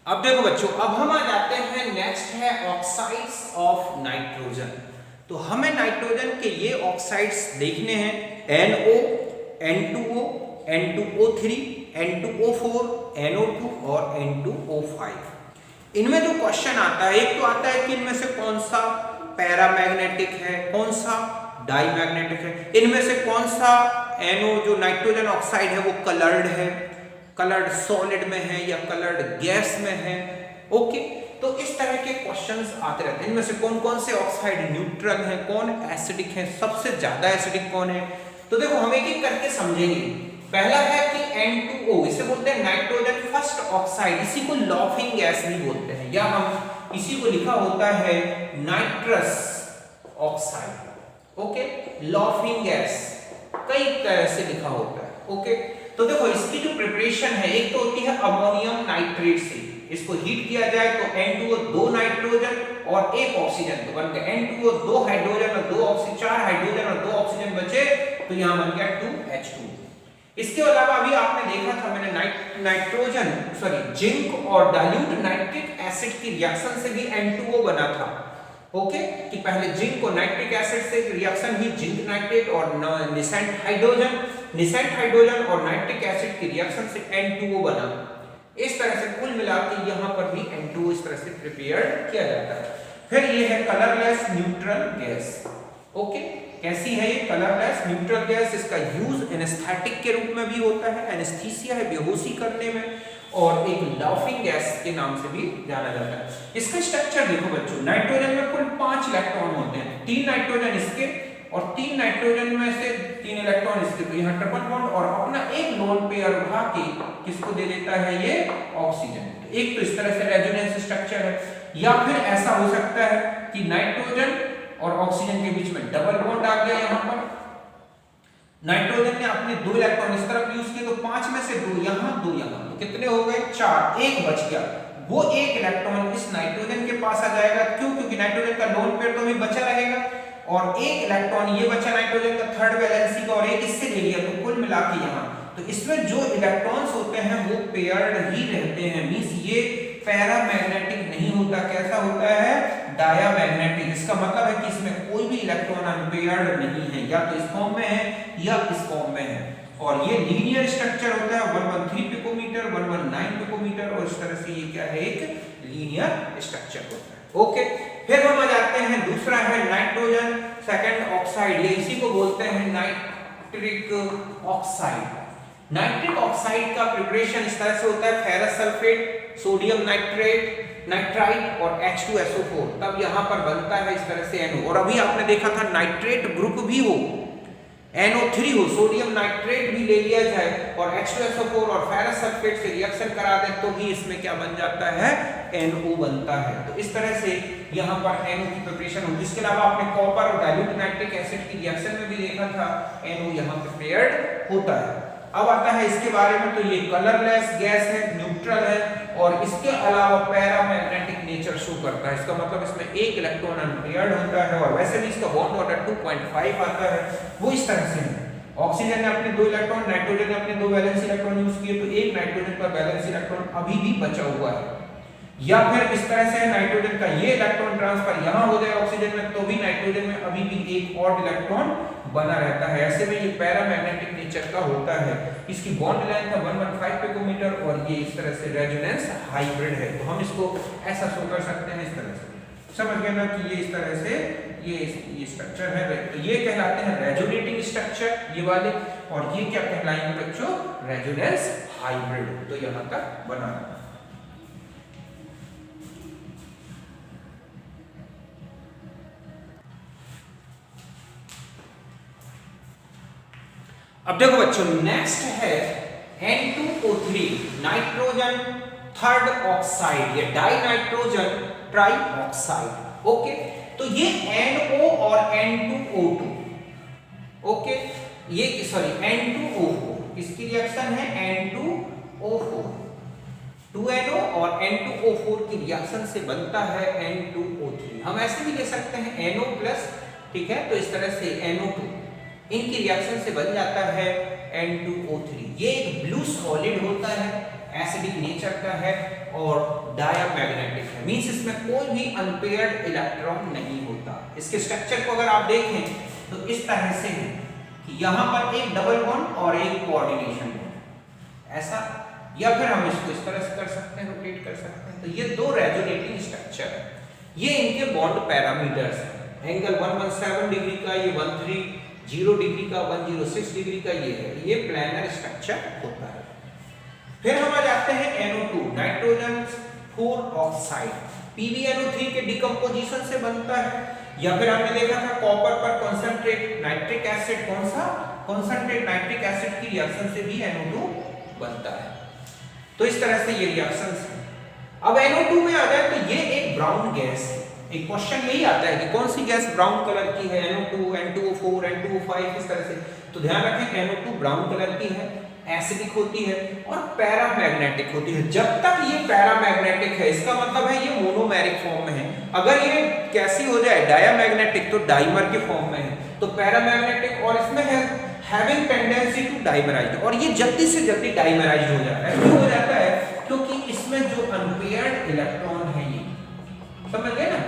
अब देखो बच्चों, अब हम आ जाते हैं, नेक्स्ट है ऑक्साइड्स ऑफ नाइट्रोजन। तो हमें नाइट्रोजन के ये ऑक्साइड्स देखने हैं, NO, N2O, N2O3, N2O4, NO2 और N2O5। इनमें जो क्वेश्चन आता है, एक तो आता है कि इनमें से कौन सा पैरामैग्नेटिक है, कौन सा डाईमैग्नेटिक है, इनमें से कौन सा NO जो नाइट्रोजन ऑक्साइड है वो कलर्ड है, कलर्ड सॉलिड में है या कलर्ड गैस में है। ओके, तो इस तरह के क्वेश्चंस आते रहते हैं। इनमें से कौन कौन से ऑक्साइड न्यूट्रल है, कौन एसिडिक है, सबसे ज्यादा एसिडिक कौन है। तो देखो हम एक एक करके समझेंगे। पहला है कि N2O, इसे बोलते हैं नाइट्रोजन फर्स्ट ऑक्साइड, इसी को लॉफिंग गैस भी बोलते हैं, या हम इसी को लिखा होता है nitrous oxide. Okay, laughing gas कई तरह से लिखा होता है। ओके, तो देखो इसकी जो प्रिपरेशन है, एक तो होती है अमोनियम नाइट्रेट से, इसको हीट किया जाए तो N2O 2 नाइट्रोजन और 1 ऑक्सीजन, तो बन गया N2O 2 हाइड्रोजन और 2 ऑक्सीजन, 4 हाइड्रोजन और 2 ऑक्सीजन बचे, तो यहां बन गया 2H2। इसके अलावा अभी आपने देखा था मैंने नाइट्रोजन जिंक और डाइल्यूट नाइट्रिक एसिड की रिएक्शन से भी N2O बना था। ओके, कि पहले जिंक और नाइट्रिक एसिड से रिएक्शन हुई, जिंक नाइट्रेट और निसेंट हाइड्रोजन और नाइट्रिक एसिड की रिएक्शन से N2O बना। इस तरह से कुल मिलाकर यहां पर भी N2O इस तरह से प्रिपेयर किया जाता है। फिर ये है कलरलेस न्यूट्रल गैस। ओके, कैसी है ये कलरलेस न्यूट्रल गैस? इसका यूज एनेस्थेटिक के रूप में भी होता है, एनेस्थीसिया है बेहोशी करने में, और एक लाफिंग गैस के नाम से भी जाना जाता है। इसका स्ट्रक्चर देखो बच्चों, नाइट्रोजन में कुल 5 इलेक्ट्रॉन होते हैं, 3 नाइट्रोजन इसके और 3 नाइट्रोजन में से 3 इलेक्ट्रॉन इसके, तो यहाँ ट्रिपल बॉन्ड और अपना एक लोन पेयर उठा के किसको दे देता है ये ऑक्सीजन। तो एक तो इस तरह से रेजोनेंस स्ट्रक्चर है, या फिर ऐसा हो सकता है कि नाइट्रोजन और ऑक्सीजन के बीच में डबल बॉन्ड आ गया, यहाँ पर नाइट्रोजन ने अपने 2 इलेक्ट्रॉन इस तरफ यूज किए, तो 5 में से 2 यहाँ 2 यहाँ, तो कितने हो गए 4, 1 बच गया। वो 1 इलेक्ट्रॉन इस नाइट्रोजन के पास आ जाएगा, क्यों? क्योंकि नाइट्रोजन का लोन पेयर तो अभी बचा रहेगा, और 1 इलेक्ट्रॉन ये बचा नाइट्रोजन का थर्ड वैलेंसी का, और 1 इससे ले लिया, तो कुल मिला के यहाँ, तो इसमें जो इलेक्ट्रॉन्स होते हैं वो पेयर्ड ही रहते हैं, मींस ये पैरामैग्नेटिक नहीं होता, कैसा होता है डायामैग्नेटिक। इसका मतलब है कि इसमें कोई भी इलेक्ट्रॉन अनपेयर्ड नहीं है, या तो इस फॉर्म में है या इस फॉर्म में है, और ये लीनियर स्ट्रक्चर होता है, 113 पिकोमीटर, 119 पिकोमीटर, और इस तरह से ये क्या है, एक लीनियर स्ट्रक्चर होता है। ओके, फिर हम आ जाते हैं, दूसरा है नाइट्रोजन सेकंड ऑक्साइड, ये इसी को बोलते हैं नाइट्रिक ऑक्साइड। नाइट्रिक ऑक्साइड का प्रिपरेशन इस तरह से होता है, ferrous sulphate, sodium nitrate, nitrite और H2SO4, तब यहां पर बनता है इस तरह से NO। और अभी आपने देखा था नाइट्रेट ग्रुप भी हो, NO3 हो, सोडियम नाइट्रेट भी ले लिया जाए और H2SO4 और फेरस सल्फेट से रिएक्शन करा दे, तो भी इसमें क्या बन जाता है, NO बनता है। तो इस तरह से यहाँ पर NO की प्रिपरेशन होती है। इसके अलावा आपने कॉपर और डाइल्यूट नाइट्रिक एसिड की रिएक्शन में भी देखा था, NO यहाँ प्रिपेयर्ड होता है। अब आता है इसके बारे में, तो ये कलरलेस गैस है, न्यूट्रल है, और इसके अलावा पैरामैग्नेटिक नेचर शो करता है। इसका मतलब इसमें 1 इलेक्ट्रॉन अनपेयर्ड होता है, और वैसे भी इसका बॉन्ड ऑर्डर 2.5 आता है। वो इस तरह से है, ऑक्सीजन ने अपने 2 इलेक्ट्रॉन, नाइट्रोजन ने अपने 2 वैलेंस इलेक्ट्रॉन यूज किए, तो 1 नाइट्रोजन का वैलेंस इलेक्ट्रॉन अभी भी बचा हुआ है। या फिर इस तरह से नाइट्रोजन का ये इलेक्ट्रॉन ट्रांसफर यहां हो जाए ऑक्सीजन में, तो भी नाइट्रोजन में अभी भी एक और इलेक्ट्रॉन बना रहता है। ऐसे में ये पैरामैग्नेटिक नेचर का होता है। इसकी बॉन्ड लेंथ है 115 पिकोमीटर, और ये इस तरह से रेजोनेंस हाइब्रिड है, तो हम इसको ऐसा शो कर सकते हैं इस तरह से। समझ गए ना कि ये इस तरह से ये स्ट्रक्चर है, तो ये कहलाते हैं रेजोनेटिंग स्ट्रक्चर ये वाले, और ये क्या कहलाएंगे बच्चों, रेजोनेंस हाइब्रिड। तो यहां तक बना। अब देखो बच्चों, नेक्स्ट है N2O3 नाइट्रोजन थर्ड ऑक्साइड, या die nitrogen try oxide. Okay, तो ये NO और N2O2, ओके, ये N2O4, इसकी रिएक्शन है N2O4, 2NO और N2O4 की रिएक्शन से बनता है N2O3। हम ऐसे भी ले सकते हैं NO+, ठीक है, तो इस तरह से NO2, इनकी रिएक्शन से बन जाता है N2O3। ये एक ब्लू सॉलिड होता है, एसिडिक नेचर का है और डायामैग्नेटिक है, मींस इसमें कोई भी अनपेयर्ड इलेक्ट्रॉन नहीं होता। इसके स्ट्रक्चर को अगर आप देखें तो इस तरह से है कि यहाँ पर एक डबल बॉन्ड और एक कोऑर्डिनेशन बॉन्ड ऐसा, या फिर हम इसको इस तरह से कर सकते हैं, रोटेट कर सकते हैं। तो ये दो रेजोनेटिंग स्ट्रक्चर है, ये इनके बॉन्ड पैरामीटर्स हैं। एंगल 117 डिग्री का, ये 130 डिग्री का, 106 डिग्री का ये है, ये प्लैनर स्ट्रक्चर होता है। फिर हम आ जाते हैं NO2 नाइट्रोजन 4 ऑक्साइड, PbNO3 के डिकम्पोजिशन से बनता है। या फिर हमने देखा था कॉपर पर कॉन्सेंट्रेट नाइट्रिक एसिड, कौन सा कॉन्सेंट्रेट नाइट्रिक एसिड की रिएक्शन से भी NO2 बनता है। तो इस तरह से ये रिएक्शंस हैं। अब NO2 में आ जाए तो ये एक ब्राउन गैस है। एक क्वेश्चन यही आता है कि कौन सी गैस ब्राउन कलर की है, NO2, N2O4, N2O5, इस तरह से। तो ध्यान रखें NO2 ब्राउन कलर की है, एसिडिक होती है और पैरामैग्नेटिक होती है। जब तक ये पैरामैग्नेटिक है, इसका मतलब है ये मोनोमेरिक फॉर्म में है। अगर ये कैसी हो जाए डायामैग्नेटिक, तो डाइमर के फॉर्म में है। तो पैरामैग्नेटिक और इसमें है हैविंग टेंडेंसी टू डाइमराइज, और ये जल्दी से जल्दी डाइमराइज हो जाता है। क्यों हो जाता है? क्योंकि इसमें जो अनपेयर्ड इलेक्ट्रॉन है, ये समझ गए ना,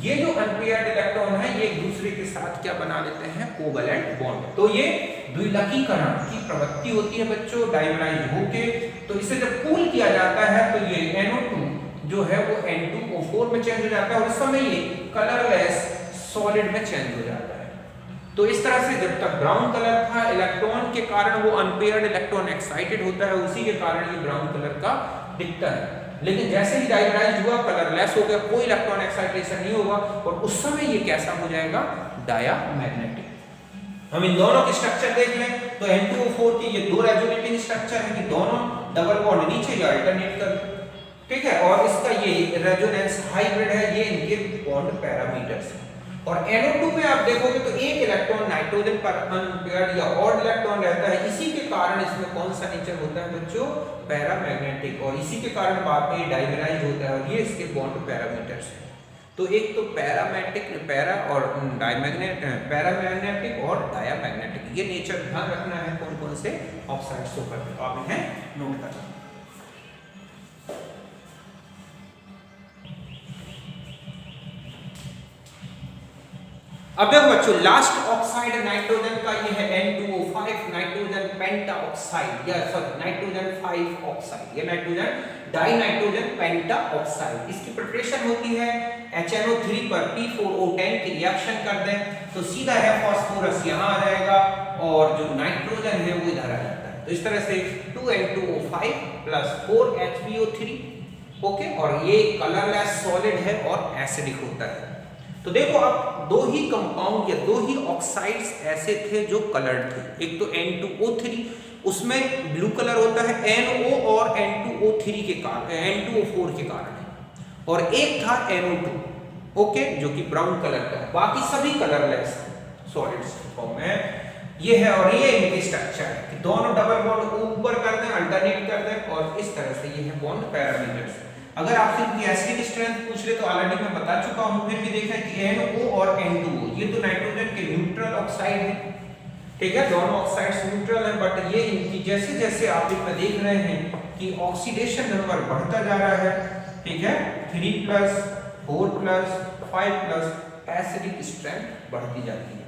ये जो अनपेयर्ड इलेक्ट्रॉन है ये एक दूसरे के साथ क्या बना लेते हैं, कोवैलेंट बॉन्ड। तो ये द्विलकीकरण की प्रवृत्ति होती है बच्चों, डाइमराइज होके। तो इसे जब कूल किया जाता है तो ये NO2 जो है वो N2O4 में चेंज हो जाता है और इस समय ये कलरलेस सॉलिड में चेंज हो जाता है। तो इस तरह से जब तक ब्राउन कलर था, इलेक्ट्रॉन के कारण वो अनपेयर्ड इलेक्ट्रॉन एक्साइटेड होता है, उसी के कारण ये ब्राउन कलर का दिखता है। लेकिन जैसे ही डाइमराइज हुआ, कलरलेस हो गया, कोई इलेक्ट्रॉन एक्साइटेशन नहीं होगा और उस समय ये कैसा हो जाएगा, डायामैग्नेटिक। हम इन दोनों के स्ट्रक्चर देख लें तो N2O4 की ये दो रेजोनेटिंग स्ट्रक्चर है कि दोनों डबल बॉन्ड नीचे या अल्टरनेट कर, ठीक है। और इसका ये रेजोनेंस हाइब्रिड है, ये इनके बॉन्ड पैरामीटर्स हैं। और NO2 में आप देखोगे तो एक इलेक्ट्रॉन नाइट्रोजन पर अनपेयर्ड या ऑड इलेक्ट्रॉन रहता है। इसी के कारण इसमें कौन सा नेचर होता है बच्चों, पैरामैग्नेटिक, और इसी के कारण बाद में डाइमराइज होता है और ये इसके बॉन्ड पैरामीटर्स हैं। तो एक तो पैरा और पैरामैग्नेटिक और डायामैग्नेटिक, ये नेचर ध्यान रखना है कौन कौन से ऑक्साइड्स होकर के, आप इन्हें नोट करना। अब देखो बच्चों, लास्ट ऑक्साइड नाइट्रोजन का ये है N2O5 नाइट्रोजन पेंटा ऑक्साइड, या सॉरी नाइट्रोजन 5 ऑक्साइड, ये नाइट्रोजन डाइनाइट्रोजन पेंटा ऑक्साइड। इसकी प्रिपरेशन होती है HNO3 पर P4O10 की रिएक्शन कर दें तो सीधा है फास्फोरस यहाँ आ जाएगा और जो नाइट्रोजन है वो इधर आ जाता है। तो इस तरह से 2N2O5 प्लस 4HBO3, ओके। और ये कलरलेस सॉलिड है और एसिडिक होता है। तो देखो अब दो ही कंपाउंड या दो ही ऑक्साइड्स ऐसे थे जो कलर्ड थे। एक तो N2O3, उसमें ब्लू कलर होता है NO और N2O3 के कारण, N2O4 के कारण है। और एक था NO2, ओके, जो कि ब्राउन कलर का है। बाकी सभी कलरलेस सॉलिड्स फॉर्म में ये है। और ये इनकी स्ट्रक्चर है कि दोनों डबल बॉन्ड ऊपर कर दें, अल्टरनेट कर दें, और इस तरह से ये है बॉन्ड पैरामीटर्स। अगर आपसे इनकी एसिडिक स्ट्रेंथ पूछ ले तो ऑलरेडी मैं बता चुका हूं, फिर भी देखें कि NO और N2O ये तो नाइट्रोजन के न्यूट्रल ऑक्साइड है, ठीक है, दोनों ऑक्साइड्स न्यूट्रल हैं। बट ये इनकी जैसे जैसे आप इसमें देख रहे हैं कि ऑक्सीडेशन नंबर बढ़ता जा रहा है, ठीक है, 3+, 4+, 5+, एसिडिक स्ट्रेंथ बढ़ती जाती है।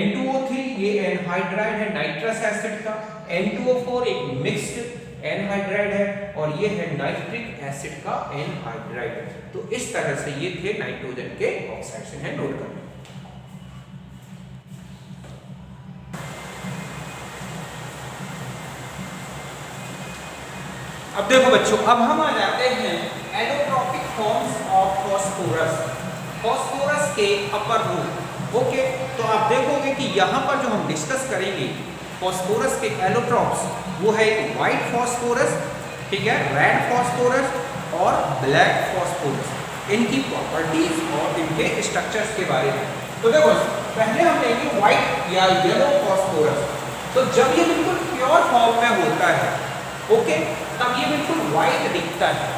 N2O3 ये एनहाइड्राइड है नाइट्रस एसिड का, N2O4 एक मिक्स्ड एनहाइड्राइड है और ये है नाइट्रिक एसिड का एनहाइड्राइड। तो इस तरह से ये थे नाइट्रोजन के ऑक्साइड्स, हैं नोट करना। अब देखो बच्चों, अब हम आ जाते हैं allotropic forms of phosphorus, phosphorus के अपर रूप, ओके। तो आप देखोगे कि यहाँ पर जो हम डिस्कस करेंगे फॉस्फोरस के एलोट्रॉप्स, वो है एक व्हाइट फॉस्फोरस, ठीक है, रेड फॉस्फोरस और ब्लैक फॉस्फोरस, इनकी प्रॉपर्टीज और इनके स्ट्रक्चर्स के बारे में। तो देखो पहले हम लेंगे व्हाइट या येलो फॉस्फोरस। तो जब ये बिल्कुल प्योर फॉर्म में होता है, ओके, तब ये बिल्कुल व्हाइट दिखता है,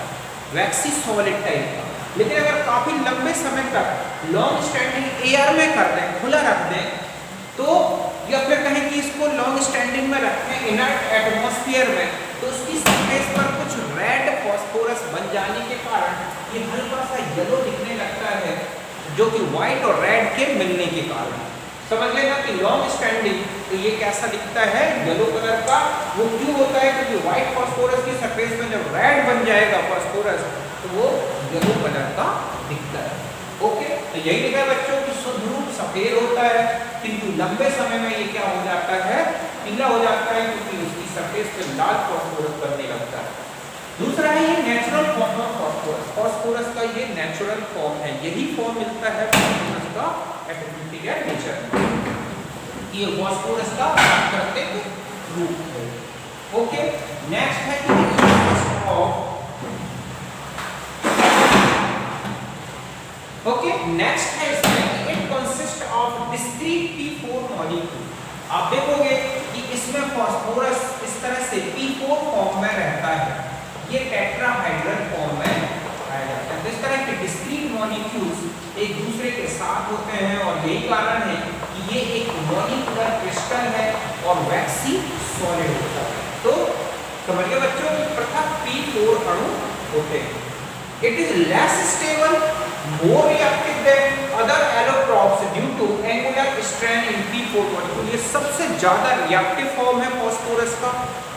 वैक्सी सॉलिड टाइप का। लेकिन अगर काफी लंबे समय तक लॉन्ग स्टैंडिंग एयर में कर दें, खुला रख दें, तो या फिर कहें कि इसको लॉन्ग स्टैंडिंग में रखें इनर्ट एटमॉस्फेयर में, तो उसकी सरफेस पर कुछ येलो दिखने लगता है, जो कि व्हाइट और रेड के मिलने के कारण। समझ लेना कि लॉन्ग स्टैंडिंग तो ये कैसा दिखता है, येलो कलर का। वो क्यों होता है, क्योंकि व्हाइट फास्फोरस की सरफेस में जब रेड बन जाएगा फास्फोरस तो वो येलो कलर का दिखता है। ओके, तो यही लिखा है बच्चों कि शुद्ध रूप सफेद होता है, किंतु लंबे समय में ये क्या हो जाता है, पीला हो जाता है, क्योंकि उसकी सरफेस पे लाल फास्फोरस बनने लगता है। दूसरा है ये natural form of phosphorus. Phosphorus का ये नेचुरल फॉर्म है, यही फॉर्म मिलता है फास्फोरस का एटॉमिक नेचर में। ये फास्फोरस का प्राकृतिक रूप है। ओके, नेक्स्ट है कि नेक्स्ट है इसमें it consist of discrete P4 molecule. आप देखोगे कि इसमें फास्फोरस इस तरह से P4 फॉर्म में रहता है, ये टेट्राहाइड्रल फॉर्म में पाया जाता है। तो इस तरह के डिस्क्रीट मॉलिक्यूल्स एक दूसरे के साथ होते हैं और यही कारण है कि ये एक मॉलिक्यूलर क्रिस्टल है और वैक्सी सॉलिड होता है। तो समझिए बच्चों कि पृथक P4 अणु होते हैं। It is less stable, more reactive than other allotropes due to angular strain in P4 molecule। ये सबसे ज्यादा रिएक्टिव फॉर्म है फास्फोरस का।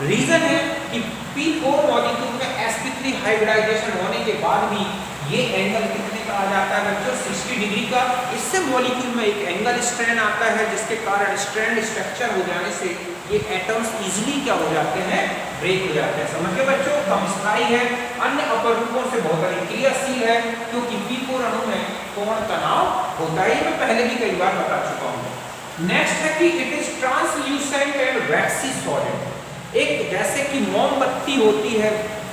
रीजन है कि P4 मॉलिक्यूल में sp3 हाइब्रिडाइजेशन होने के बाद भी ये एंगल कितने का आ जाता है बच्चों, 60 डिग्री का। इससे मॉलिक्यूल में एक एंगल स्ट्रेन आता है, जिसके कारण स्ट्रैंड स्ट्रक्चर हो जाने से ये एटम्स इजीली क्या हो जाते हैं, ब्रेक हो जाते हैं। समझिए बच्चों, कम स्थायी है, अन्य अपर रूपों से बहुत अधिक क्रियाशील है, क्योंकि P4 अणु में कोण तनाव होता है। मैं पहले भी कई बार बता चुका हूँ। नेक्स्ट है कि it is translucent and vaccine solid. एक जैसे कि मोमबत्ती होती है,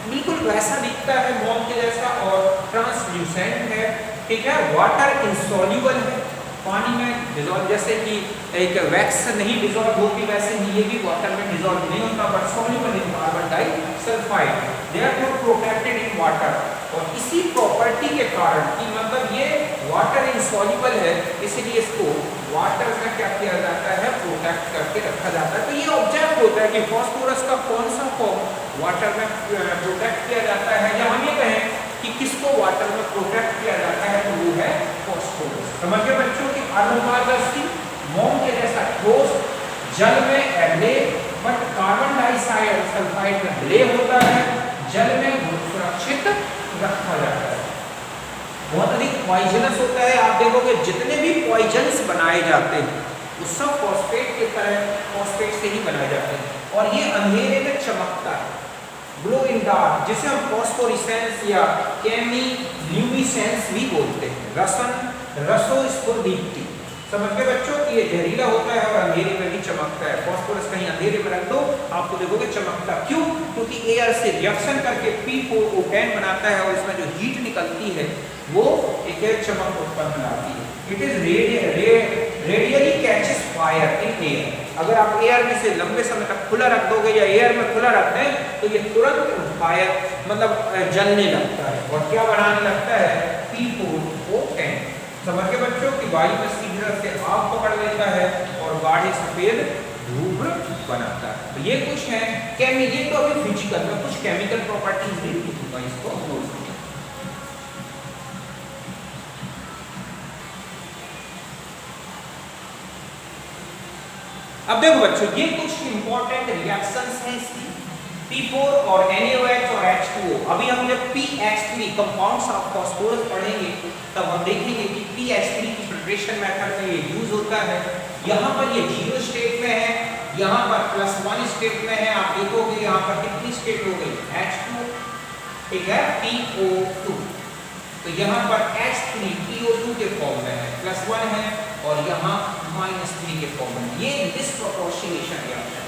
बिल्कुल वैसा दिखता है मोम के जैसा, और ट्रांसल्यूसेंट है, ठीक है। वाटर इंसॉल्युबल है, पानी में डिसॉल्व, जैसे कि एक वैक्स नहीं डिसॉल्व होती वैसे ही ये भी वाटर में डिसॉल्व नहीं होता, but soluble in carbon disulphide, therefore protected in water. और इसी प्रॉपर्टी के कारण कि मतलब ये वाटर इनसॉल्युबल है, इसलिए इसको वाटर में क्या किया जाता है, प्रोटेक्ट करके रखा जाता है। तो ये ऑब्जेक्ट होता है कि फास्फोरस का कौन सा फॉर्म वाटर में प्रोटेक्ट किया जाता है, या हम ये कहें कि किसको वाटर में प्रोटेक्ट किया जाता है, तो वो है फास्फोरस। समझिए बच्चों की अणुपारदर्शी मोम के जैसा ठोस, जल में एब्ले, बट कार्बन डाइऑक्साइड सल्फाइड में ब्ले होता है, जल में सुरक्षित रखा जाता है। बहुत अधिक पॉइजनस होता है। आप देखोगे जितने भी पॉइजन्स बनाए जाते हैं वो सब फॉस्फेट के तरह फॉस्फेट से ही बनाए जाते हैं, और ये अंधेरे में चमकता है, ग्लो इन डार्क, जिसे हम फॉस्फोरेसेंस या केमिल्यूमिनेसेंस भी बोलते हैं। रसो स्फुरदीप्ति। समझ गए बच्चों कि ये जहरीला होता है और अंधेरे में भी चमकता है। फास्फोरस कहीं अंधेरे में रख दो, आपको देखोगे चमकता। क्यों? क्योंकि एयर से रिएक्शन करके P4O10 बनाता है, और इसमें जो हीट निकलती है वो एक चमक उत्पन्न लाती है। It is radially catches fire in air. अगर आप एयर में से लंबे समय तक खुला रख दोगे या एयर में खुला रख दें तो ये तुरंत फायर मतलब जलने लगता है, और क्या बनाने लगता है, P4O10। समझ के बच्चों कि वायु में सीधी तरह से आग पकड़ लेता है और गाढ़े सफेद धूप बनाता है। तो ये कुछ है ये तो अभी फिजिकल में कुछ केमिकल प्रॉपर्टीज देखी थी, मैं इसको नोट करूं। अब देखो बच्चों, ये कुछ इंपॉर्टेंट रिएक्शंस हैं इसकी, P4 और NaOH और H2O। अभी हम जब PH3 कंपाउंड्स ऑफ फास्फोरस पढ़ेंगे तब हम देखेंगे कि PH3 की प्रिपरेशन मेथड में ये यूज होता है। यहाँ पर ये 0 स्टेट में है, यहाँ पर +1 स्टेट में है। आप देखोगे यहाँ पर कितनी स्टेट हो गई, H2, ठीक है, PO2। तो यहाँ पर H3 PO2 के फॉर्म में है, +1 है, और यहाँ -3 के फॉर्म में। ये डिसप्रोपोर्शनेशन रिएक्शन है।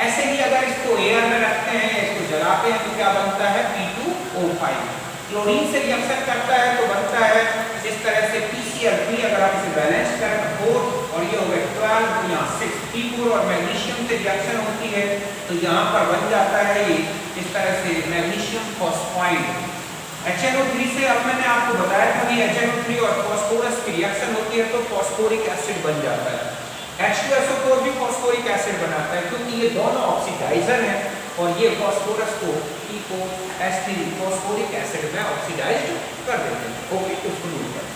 ऐसे ही अगर इसको एयर में रखते हैं, इसको जलाते हैं तो क्या बनता है, P2O5। क्लोरीन से रिएक्शन करता है तो बनता है इस तरह से PCl3। अगर आप इसे बैलेंस करें तो 4 और ये हो गए 12, यहाँ 6। P4 और मैग्नीशियम से रिएक्शन होती है तो यहाँ पर बन जाता है ये इस तरह से मैग्नीशियम फॉस्फाइड। HNO3 से अब मैंने आपको बताया था कि HNO3 और फास्फोरस की रिएक्शन होती है तो फास्फोरिक एसिड बन जाता है। H2SO4 भी फास्फोरिक एसिड बनाता है, क्योंकि ये दोनों ऑक्सीडाइजर हैं और ये फास्फोरस को P4S3 फास्फोरिक एसिड में ऑक्सीडाइज कर देते हैं। ओके, उसको नोट करें।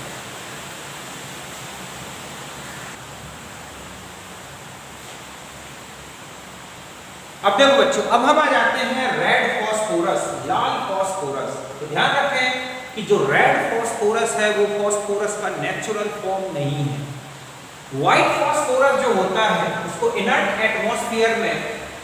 अब देखो बच्चों, अब हम आ जाते हैं रेड फास्फोरस, लाल फास्फोरस। तो ध्यान रखें कि जो रेड फास्फोरस है वो फास्फोरस का नेचुरल फॉर्म नहीं है। व्हाइट फास्फोरस जो होता है उसको इनर्ट एटमॉस्फेयर में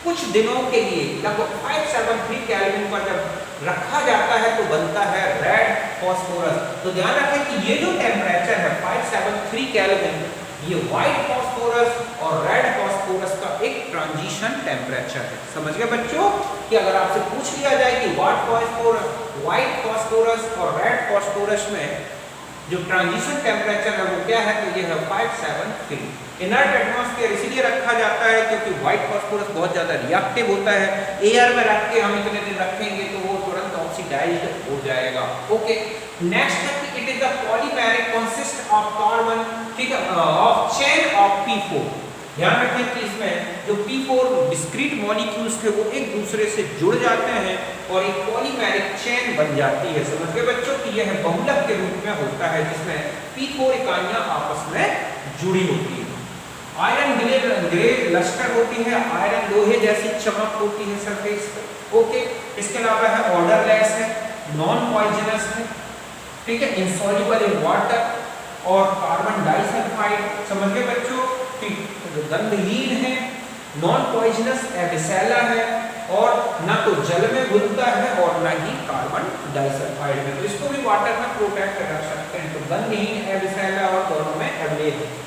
कुछ दिनों के लिए लगभग 573 केल्विन पर जब रखा जाता है तो बनता है रेड फास्फोरस। तो ध्यान रखें कि ये जो टेम्परेचर है 573 केल्विन, ये व्हाइट फास्फोरस और रेड फास्फोरस का एक ट्रांजिशन टेम्परेचर है। समझ गए बच्चों कि अगर आपसे पूछ लिया जाए कि व्हाइट फास्फोरस और रेड फास्फोरस में जो ट्रांजिशन टेम्परेचर है वो क्या है, तो ये है 573। इनर्ट एटमॉस्फेयर इसीलिए रखा जाता है क्योंकि व्हाइट फास्फोरस बहुत ज्यादा रिएक्टिव होता है। एयर में रख के हम इतने दिन रखेंगे तो वो तुरंत ऑक्सीडाइज्ड हो जाएगा। ओके, नेक्स्ट है कि it is the polymeric consist of carbon, ठीक है, ऑफ चेन ऑफ P4। ध्यान रखें कि इसमें जो P4 डिस्क्रीट मॉलिक्यूल्स थे वो एक दूसरे से जुड़ जाते हैं और एक पॉलीमेरिक चेन बन जाती है। समझ गए बच्चों कि यह बहुलक के रूप में होता है जिसमें P4 इकाइयां आपस में जुड़ी होती है। आयरन ग्रे लस्टर होती है, आयरन लोहे जैसी चमक होती है सरफेस पे। ओके, इसके अलावा है ऑर्डरलेस है, नॉन पॉइजनस है, ठीक है, इनसॉल्युबल इन वाटर और कार्बन डाइसल्फाइड। समझ गए बच्चों, ठीक, गंधहीन है, नॉन पॉइजनस, एबिसेला है और ना तो जल में घुलता है और ना ही कार्बन डाइसल्फाइड में, तो इसको भी वाटर में प्रोटेक्ट कर सकते हैं। तो गंधहीन, एबिसेला और दोनों में available.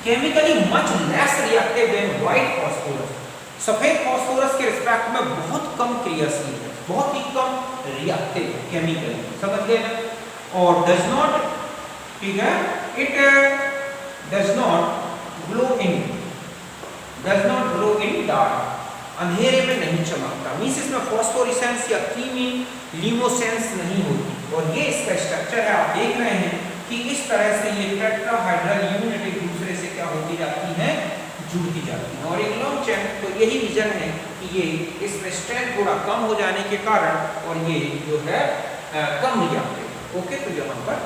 Chemically much less reactive than white phosphorus. सफेद फास्फोरस के रिस्पेक्ट में बहुत कम क्रियाशील है, बहुत ही कम रिएक्टिव है केमिकली। समझ गए ना? और डज नॉट, ठीक है, it does not glow in dark, अंधेरे में नहीं चमकता। मींस इसमें फास्फोरेसेंस या कीमियोसेंस नहीं होती। और ये इसका स्ट्रक्चर है, आप देख रहे हैं कि इस तरह से ये टेट्राहाइड्रल यूनिट एक दूसरे से क्या होती जाती है, जुड़ती जाती है। और एक लॉन्ग चेन, तो यही रीजन है कि ये इसमें स्ट्रेंथ थोड़ा कम हो जाने के कारण और ये जो है कम रिएक्टिव। ओके, तो यहाँ पर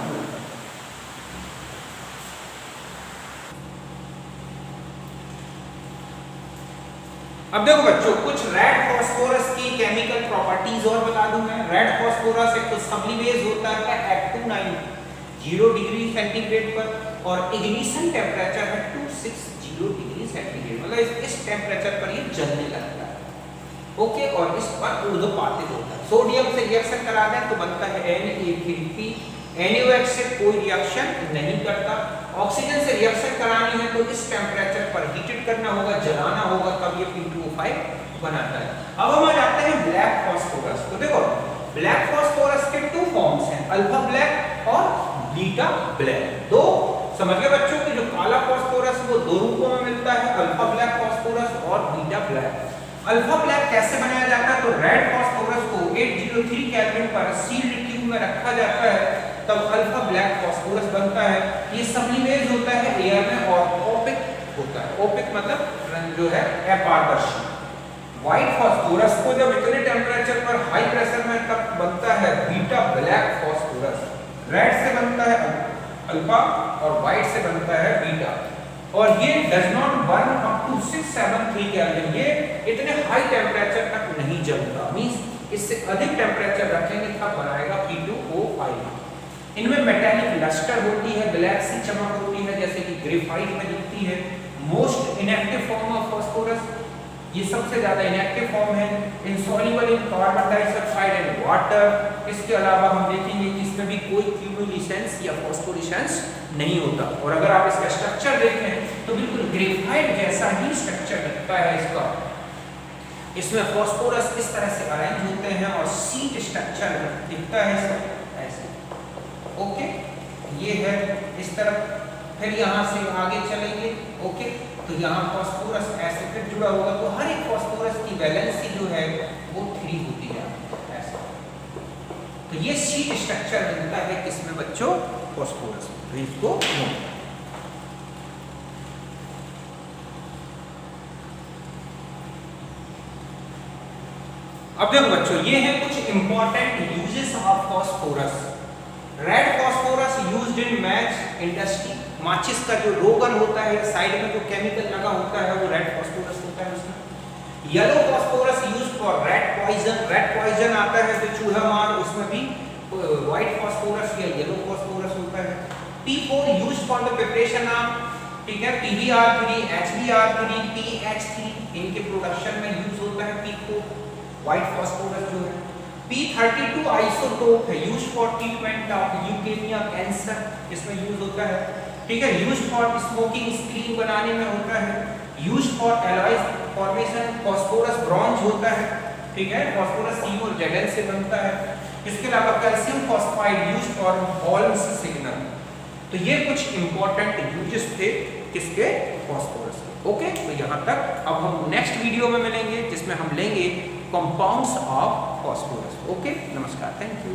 अब देखो बच्चों, कुछ रेड फास्फोरस की केमिकल प्रॉपर्टीज और बता दूं मैं। रेड फास्फोरस एक तो सब्लिमेज होता है एट 290 डिग्री सेंटीग्रेड पर और इग्निशन टेम्परेचर है 260 डिग्री सेंटीग्रेड, मतलब इस टेम्परेचर पर ये जलने लगता है। ओके, और इस पर ऊर्ध्वपातित होता है। सोडियम से रिएक्शन करा दें तो बनता है Na3P। NaOH से कोई रिएक्शन नहीं करता। ऑक्सीजन से रिएक्शन करानी है तो इस टेम्परेचर पर हीटेड करना होगा, जलाना होगा, तब ये P2O5 बनाता है। अब हम आ जाते हैं ब्लैक फास्फोरस। तो देखो, ब्लैक फास्फोरस के 2 फॉर्म्स हैं, अल्फा ब्लैक और बीटा ब्लैक। दो, समझ गए बच्चों कि जो काला फास्फोरस वो 2 रूपों में मिलता है, अल्फा ब्लैक फास्फोरस और बीटा ब्लैक। अल्फा ब्लैक कैसे बनाया जाता है, तो रेड फास्फोरस को 803 केल्विन पर सील्ड ट्यूब में रखा जाता है, तब अल्फा ब्लैक फास्फोरस बनता है। ये सब्लिमेज होता है एयर में और ओपिक होता है। ओपिक मतलब जो है अपारदर्शी। व्हाइट फास्फोरस को जब इतने टेम्परेचर पर हाई प्रेशर में तब बनता है बीटा ब्लैक फास्फोरस। रेड से बनता है अल्फा और व्हाइट से बनता है बीटा। और ये does not burn up to 673 kelvin, ये इतने हाई टेम्परेचर तक नहीं जलता। मींस इससे अधिक टेम्परेचर रखेंगे तब बनाएगा P2O5। इनमें मेटालिक लस्टर होती है, ब्लैक सी चमक होती है जैसे कि ग्रेफाइट में दिखती है। Most inactive form of phosphorus, ये सबसे ज्यादा इनएक्टिव फॉर्म है। Insoluble in carbon dioxide and water. इसके अलावा हम देखेंगे कि इसमें भी कोई क्यूमुलेसेंस या फास्फोरेसेंस नहीं होता। और अगर आप इसका स्ट्रक्चर देखें तो बिल्कुल ग्रेफाइट जैसा ही स्ट्रक्चर दिखता है इसका। इसमें फास्फोरस इस तरह से अरेंज होते हैं और सीट स्ट्रक्चर दिखता है इसका ऐसे। ओके, ये है इस तरफ। फिर यहाँ से आगे चलेंगे। ओके, तो यहाँ फास्फोरस ऐसे फिर जुड़ा होगा, तो हर एक फास्फोरस की वैलेंसी जो है वो 3 होती है ऐसा। तो ये सीट स्ट्रक्चर मिलता है किसमें बच्चों, फास्फोरस। तो इसको अब देखो बच्चों, ये है कुछ important uses of phosphorus. Red phosphorus used in match industry, माचिस का जो रोगन होता है साइड में जो केमिकल लगा होता है वो रेड फास्फोरस होता है उसमें। Yellow phosphorus used for rat poison, rat poison आता है जो चूहा मार, उसमें भी व्हाइट फास्फोरस या येलो फास्फोरस होता है। P4 used for the preparation of, ठीक है, PbR3, HbR3, PH3, इनके प्रोडक्शन में यूज होता है P4 व्हाइट फास्फोरस जो है। P32 आइसोटोप है, used for treatment of leukaemia cancer, इसमें यूज होता है, ठीक है। यूज्ड फॉर स्मोकिंग स्क्रीन बनाने में होता है। Used for alloys formation, phosphorus bronze होता है, ठीक है, फास्फोरस सी और Zn से बनता है। इसके अलावा calcium phosphide used for Holmes signal. तो ये कुछ इंपॉर्टेंट यूजेस थे किसके, फास्फोरस के। ओके, तो यहाँ तक। अब हम नेक्स्ट वीडियो में मिलेंगे जिसमें हम लेंगे कंपाउंड्स ऑफ फास्फोरस। ओके, नमस्कार, थैंक यू।